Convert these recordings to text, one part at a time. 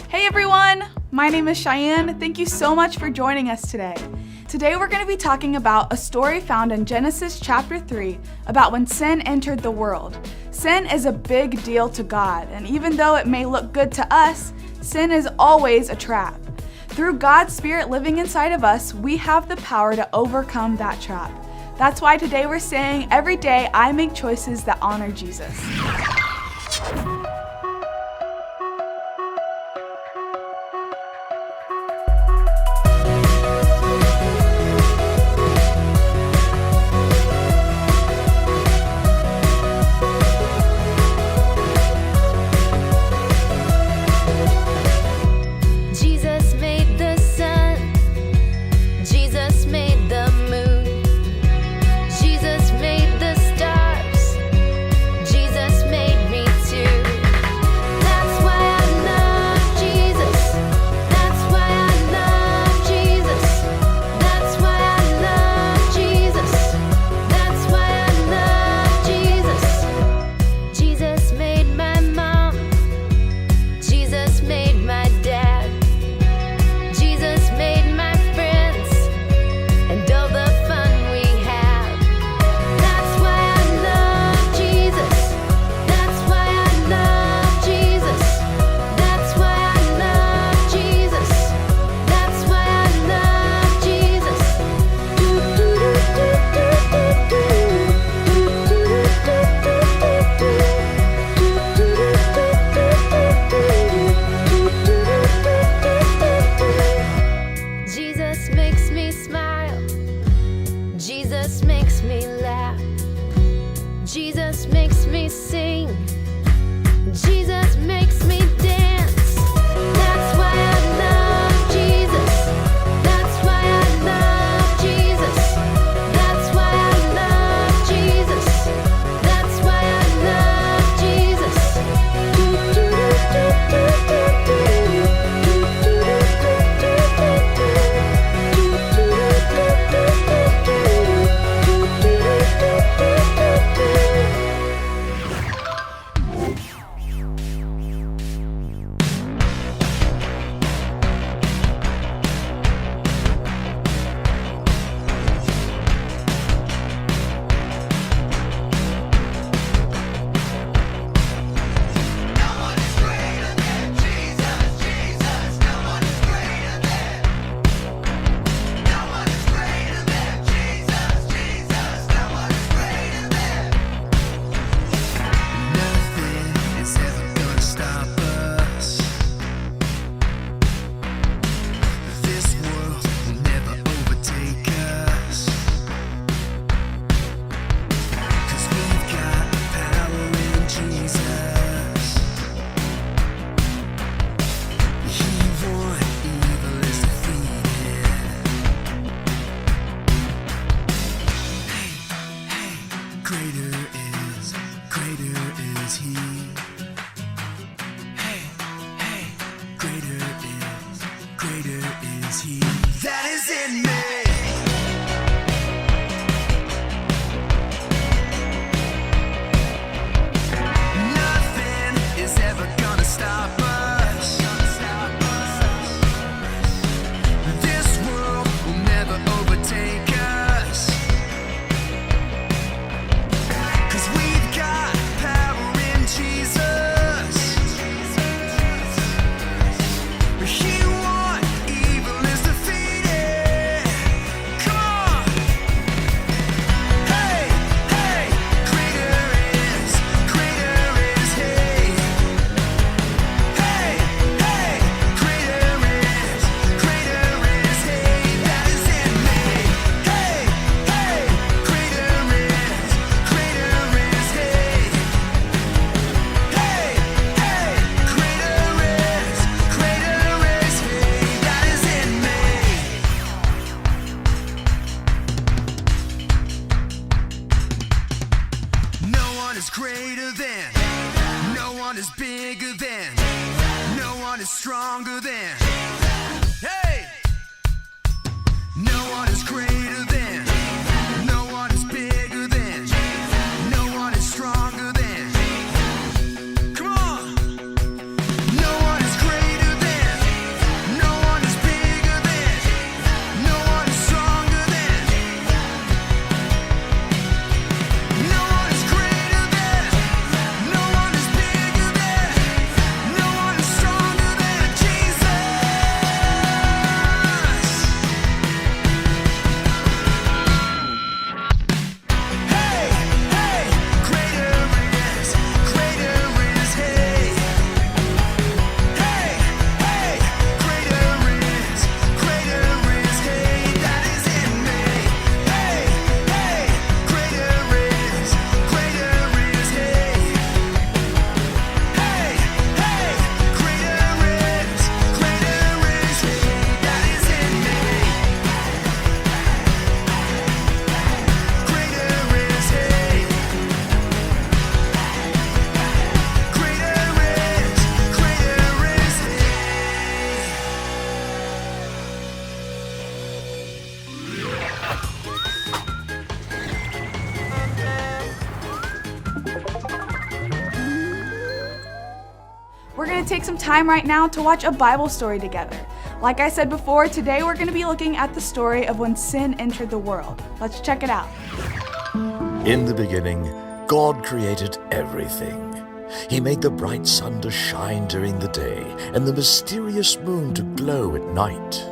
Hey everyone, my name is Cheyenne. Thank you so much for joining us today. Today we're going to be talking about a story found in Genesis chapter 3 about when sin entered the world. Sin is a big deal to God, and even though it may look good to us, sin is always a trap. Through God's Spirit living inside of us, we have the power to overcome that trap. That's why today we're saying, every day I make choices that honor Jesus. Jesus makes me laugh. Jesus makes me sing. Jesus makes me dance. That's why I love Jesus. That's why I love Jesus. That's why I love Jesus. That's why I love Jesus. Greater is He. Hey, greater is He that is in me. Nothing is ever gonna stop us. This world will never overtake us. 'Cause we've got power in Jesus. He won, evil is defeated. Come on. Hey, greater is He. Hey, greater is He that is in me. Hey, greater is He. Hey, greater is He that is in me. No one is greater than, no one is bigger than, no one is stronger than. Hey! No one is greater than, no one is bigger than, no one is stronger than. Come on! No one is greater to take some time right now to watch a Bible story together. Like I said before, today we're going to be looking at the story of when sin entered the world. Let's check it out. In the beginning, God created everything. He made the bright sun to shine during the day and the mysterious moon to glow at night.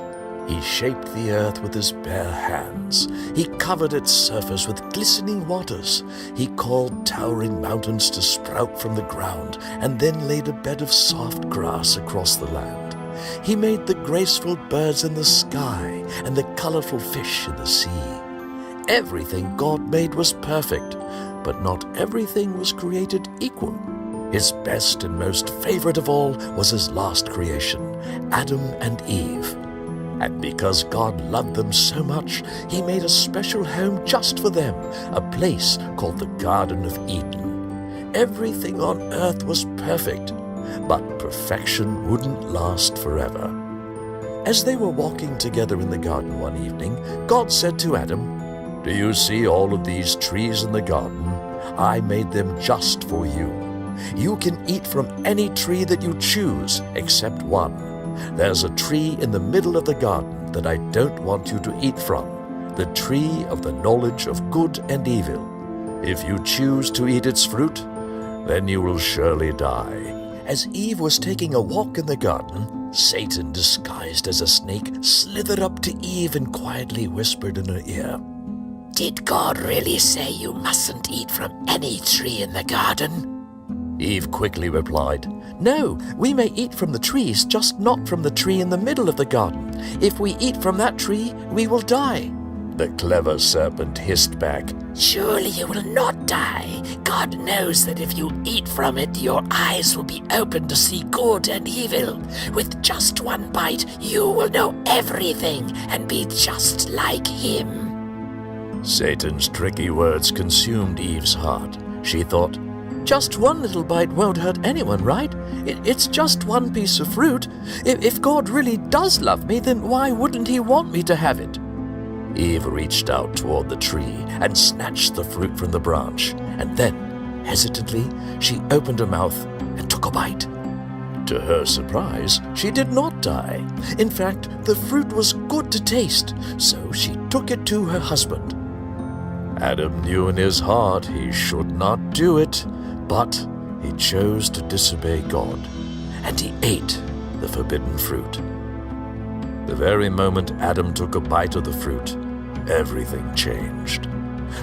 He shaped the earth with his bare hands. He covered its surface with glistening waters. He caused towering mountains to sprout from the ground and then laid a bed of soft grass across the land. He made the graceful birds in the sky and the colorful fish in the sea. Everything God made was perfect, but not everything was created equal. His best and most favorite of all was his last creation, Adam and Eve. And because God loved them so much, he made a special home just for them, a place called the Garden of Eden. Everything on earth was perfect, but perfection wouldn't last forever. As they were walking together in the garden one evening, God said to Adam, "Do you see all of these trees in the garden? I made them just for you. You can eat from any tree that you choose, except one. There's a tree in the middle of the garden that I don't want you to eat from, the tree of the knowledge of good and evil. If you choose to eat its fruit, then you will surely die." As Eve was taking a walk in the garden, Satan, disguised as a snake, slithered up to Eve and quietly whispered in her ear, "Did God really say you mustn't eat from any tree in the garden?" Eve quickly replied, "No, we may eat from the trees, just not from the tree in the middle of the garden. If we eat from that tree, we will die." The clever serpent hissed back, "Surely you will not die. God knows that if you eat from it, your eyes will be open to see good and evil. With just one bite, you will know everything and be just like him." Satan's tricky words consumed Eve's heart. She thought, "Just one little bite won't hurt anyone, right? It's just one piece of fruit. If God really does love me, then why wouldn't he want me to have it?" Eve reached out toward the tree and snatched the fruit from the branch, and then, hesitantly, she opened her mouth and took a bite. To her surprise, she did not die. In fact, the fruit was good to taste, so she took it to her husband. Adam knew in his heart he should not do it, but he chose to disobey God, and he ate the forbidden fruit. The very moment Adam took a bite of the fruit, everything changed.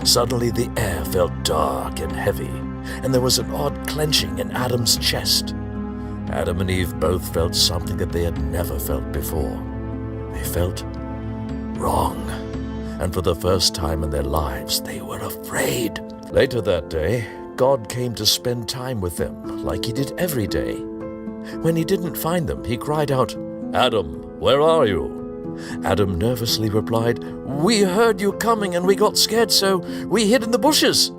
Suddenly the air felt dark and heavy, and there was an odd clenching in Adam's chest. Adam and Eve both felt something that they had never felt before. They felt wrong, and for the first time in their lives, they were afraid. Later that day, God came to spend time with them, like he did every day. When he didn't find them, he cried out, "Adam, where are you?" Adam nervously replied, "We heard you coming and we got scared, so we hid in the bushes."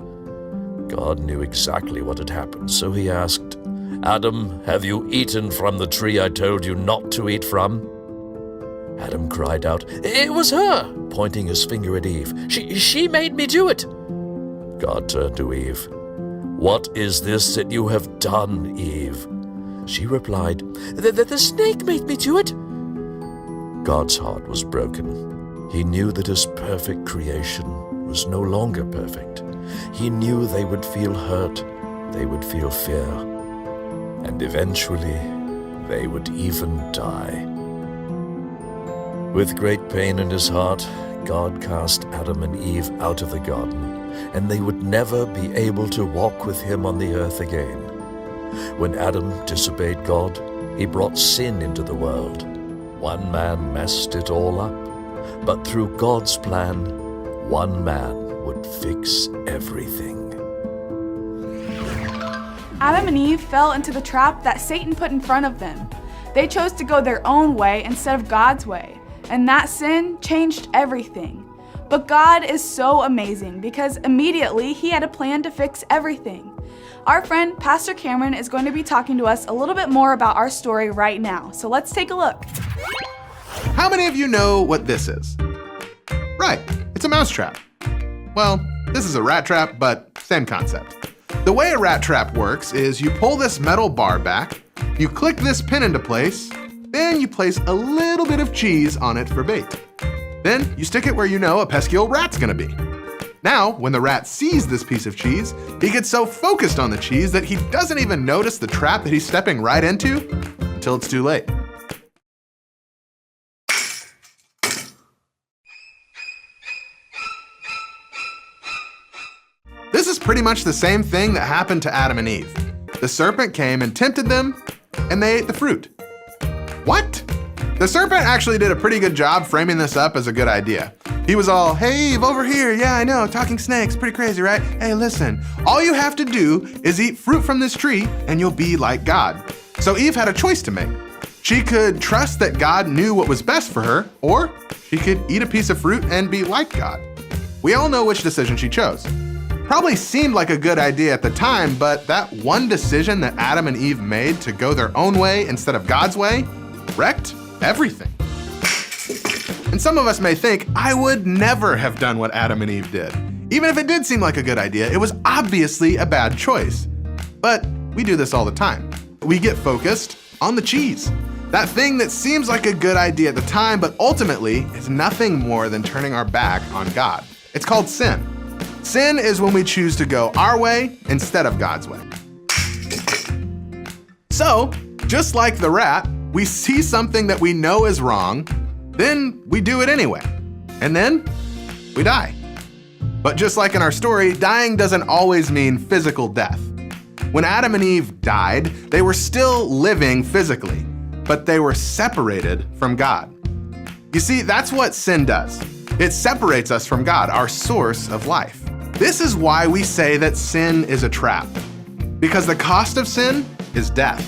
God knew exactly what had happened, so he asked, "Adam, have you eaten from the tree I told you not to eat from?" Adam cried out, "It was her," pointing his finger at Eve. She made me do it." God turned to Eve. "What is this that you have done, Eve?" She replied, The snake made me do it." God's heart was broken. He knew that his perfect creation was no longer perfect. He knew they would feel hurt, they would feel fear, and eventually they would even die. With great pain in his heart, God cast Adam and Eve out of the garden, and they would never be able to walk with him on the earth again. When Adam disobeyed God, he brought sin into the world. One man messed it all up, but through God's plan, one man would fix everything. Adam and Eve fell into the trap that Satan put in front of them. They chose to go their own way instead of God's way, and that sin changed everything. But God is so amazing because immediately he had a plan to fix everything. Our friend, Pastor Cameron, is going to be talking to us a little bit more about our story right now. So let's take a look. How many of you know what this is? Right, it's a mouse trap. Well, this is a rat trap, but same concept. The way a rat trap works is you pull this metal bar back, You click this pin into place, then you place a little bit of cheese on it for bait. Then you stick it where you know a pesky old rat's gonna be. Now, when the rat sees this piece of cheese, he gets so focused on the cheese that he doesn't even notice the trap that he's stepping right into until it's too late. This is pretty much the same thing that happened to Adam and Eve. The serpent came and tempted them, and they ate the fruit. What? The serpent actually did a pretty good job framing this up as a good idea. He was all, "Hey Eve, over here, yeah I know, talking snakes, pretty crazy, right? Hey listen, all you have to do is eat fruit from this tree and you'll be like God." So Eve had a choice to make. She could trust that God knew what was best for her, or she could eat a piece of fruit and be like God. We all know which decision she chose. Probably seemed like a good idea at the time, but that one decision that Adam and Eve made to go their own way instead of God's way wrecked everything. And some of us may think, I would never have done what Adam and Eve did. Even if it did seem like a good idea, it was obviously a bad choice. But we do this all the time. We get focused on the cheese. That thing that seems like a good idea at the time, but ultimately is nothing more than turning our back on God. It's called sin. Sin is when we choose to go our way instead of God's way. So, just like the rat, we see something that we know is wrong, then we do it anyway, and then we die. But just like in our story, dying doesn't always mean physical death. When Adam and Eve died, they were still living physically, but they were separated from God. You see, that's what sin does. It separates us from God, our source of life. This is why we say that sin is a trap, because the cost of sin is death.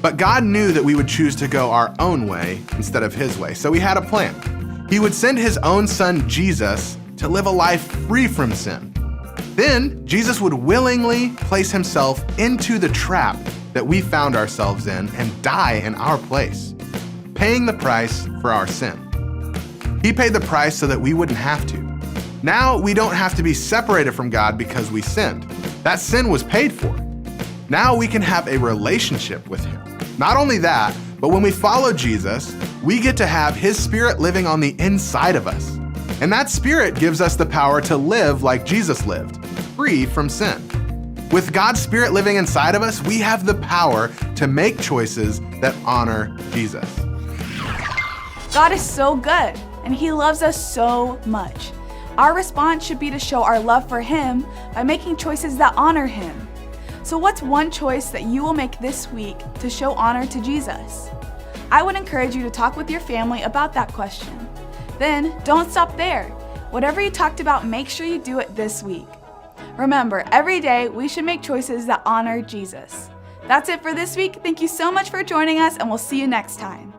But God knew that we would choose to go our own way instead of his way, so he had a plan. He would send his own son, Jesus, to live a life free from sin. Then, Jesus would willingly place himself into the trap that we found ourselves in and die in our place, paying the price for our sin. He paid the price so that we wouldn't have to. Now we don't have to be separated from God because we sinned. That sin was paid for. Now we can have a relationship with him. Not only that, but when we follow Jesus, we get to have his spirit living on the inside of us. And that spirit gives us the power to live like Jesus lived, free from sin. With God's spirit living inside of us, we have the power to make choices that honor Jesus. God is so good, and he loves us so much. Our response should be to show our love for him by making choices that honor him. So what's one choice that you will make this week to show honor to Jesus? I would encourage you to talk with your family about that question. Then, don't stop there. Whatever you talked about, make sure you do it this week. Remember, every day we should make choices that honor Jesus. That's it for this week. Thank you so much for joining us, and we'll see you next time.